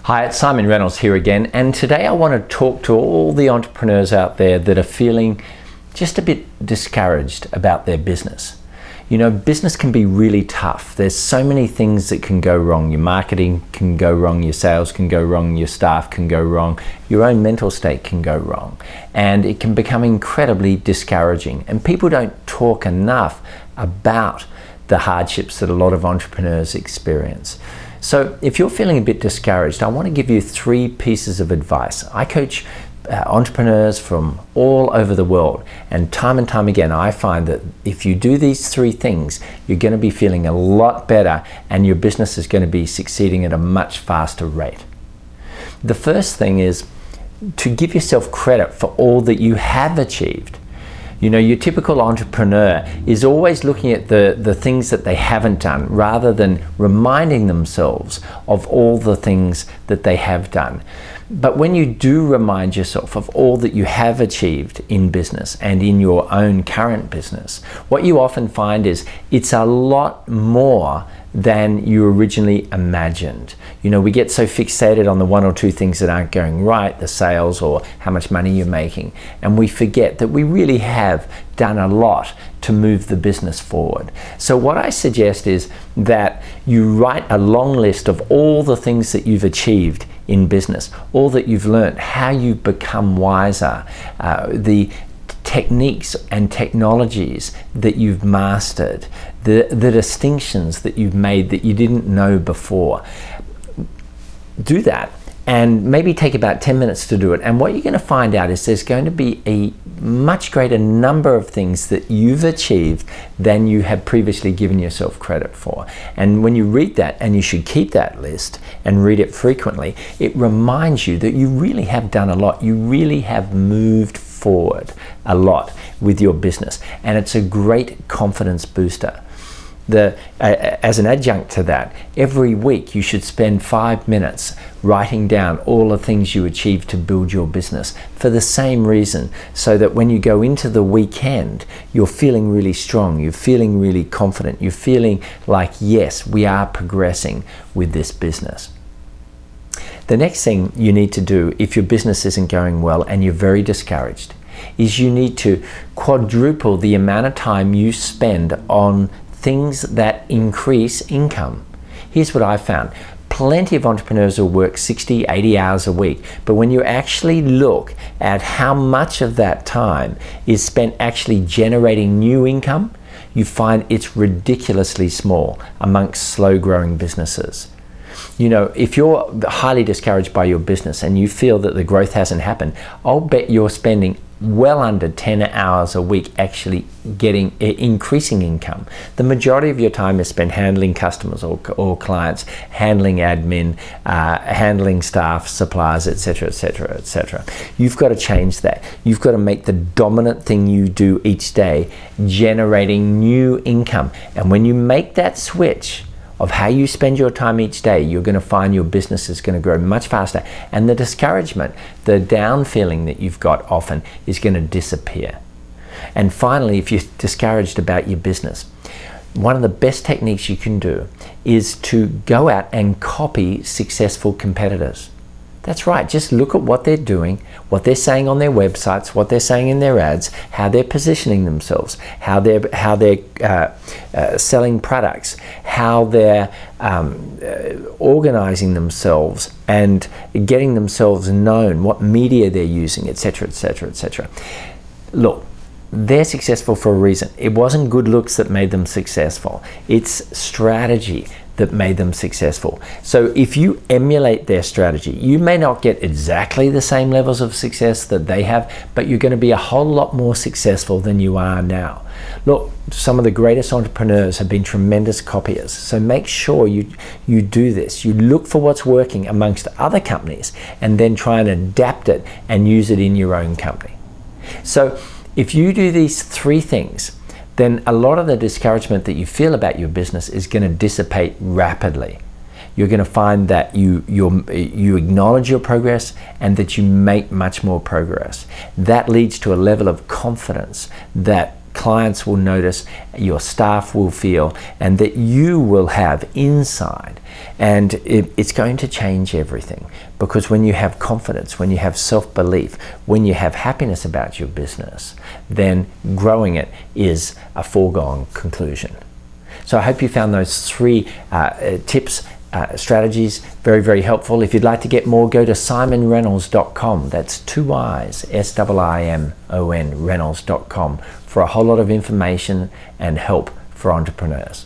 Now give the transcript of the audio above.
Hi, it's Siimon Reynolds here again, and today I want to talk to all the entrepreneurs out there that are feeling just a bit discouraged about their business. You know, business can be really tough. There's so many things that can go wrong. Your marketing can go wrong, your sales can go wrong, your staff can go wrong, your own mental state can go wrong, and it can become incredibly discouraging. And people don't talk enough about the hardships that a lot of entrepreneurs experience. So if you're feeling a bit discouraged, I want to give you 3 pieces of advice. I coach entrepreneurs from all over the world, and time again I find that if you do these 3 things, you're going to be feeling a lot better and your business is going to be succeeding at a much faster rate. The first thing is to give yourself credit for all that you have achieved. You know, your typical entrepreneur is always looking at the things that they haven't done rather than reminding themselves of all the things that they have done. But when you do remind yourself of all that you have achieved in business and in your own current business, what you often find is it's a lot more than you originally imagined. You know, we get so fixated on the 1 or 2 things that aren't going right, the sales or how much money you're making, and we forget that we really have done a lot to move the business forward. So what I suggest is that you write a long list of all the things that you've achieved in business, all that you've learned, how you've become wiser, the techniques and technologies that you've mastered, the distinctions that you've made that you didn't know before. Do that and maybe take about 10 minutes to do it. And what you're going to find out is there's going to be a much greater number of things that you've achieved than you have previously given yourself credit for. And when you read that, and you should keep that list and read it frequently, it reminds you that you really have done a lot. You really have moved forward a lot with your business, and it's a great confidence booster. As an adjunct to that, every week you should spend 5 minutes writing down all the things you achieved to build your business for the same reason, so that when you go into the weekend, you're feeling really strong, you're feeling really confident, you're feeling like, yes, we are progressing with this business. The next thing you need to do if your business isn't going well and you're very discouraged is you need to quadruple the amount of time you spend on things that increase income. Here's what I found. Plenty of entrepreneurs will work 60, 80 hours a week, but when you actually look at how much of that time is spent actually generating new income, you find it's ridiculously small amongst slow-growing businesses. You know, if you're highly discouraged by your business and you feel that the growth hasn't happened, I'll bet you're spending well under 10 hours a week actually increasing income. The majority of your time is spent handling customers or clients, handling admin, handling staff, suppliers, etc., etc., etc. You've got to change that. You've got to make the dominant thing you do each day generating new income. And when you make that switch of how you spend your time each day, you're going to find your business is going to grow much faster, and the discouragement, the down feeling that you've got often is going to disappear. And finally, if you're discouraged about your business, one of the best techniques you can do is to go out and copy successful competitors. That's right, just look at what they're doing, what they're saying on their websites, what they're saying in their ads, how they're positioning themselves, how they're selling products, how they're organizing themselves and getting themselves known, what media they're using, etc., etc., etc. Look, they're successful for a reason. It wasn't good looks that made them successful. It's strategy that made them successful. So if you emulate their strategy, you may not get exactly the same levels of success that they have, but you're going to be a whole lot more successful than you are now. Look, some of the greatest entrepreneurs have been tremendous copiers. So make sure you do this. You look for what's working amongst other companies and then try and adapt it and use it in your own company. So if you do these 3 things, then a lot of the discouragement that you feel about your business is going to dissipate rapidly. You're going to find that you acknowledge your progress and that you make much more progress. That leads to a level of confidence that clients will notice, your staff will feel, and that you will have inside. And it's going to change everything, because when you have confidence, when you have self-belief, when you have happiness about your business, then growing it is a foregone conclusion. So I hope you found those 3 tips, strategies very, very helpful. If you'd like to get more, go to SiimonReynolds.com. That's 2 I's, SIIMON, Reynolds.com, for a whole lot of information and help for entrepreneurs.